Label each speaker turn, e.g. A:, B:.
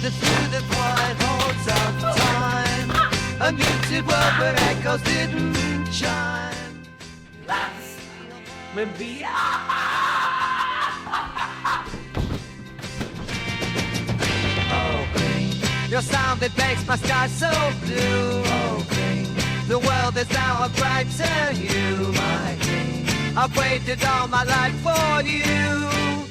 A: Through the quiet halls of time, a muted world where echoes didn't shine.
B: Last maybe.
A: Oh, Kling, your sound it makes my sky so blue. Oh, Kling, the world is now a brighter hue. My Kling, I've waited all my life for you.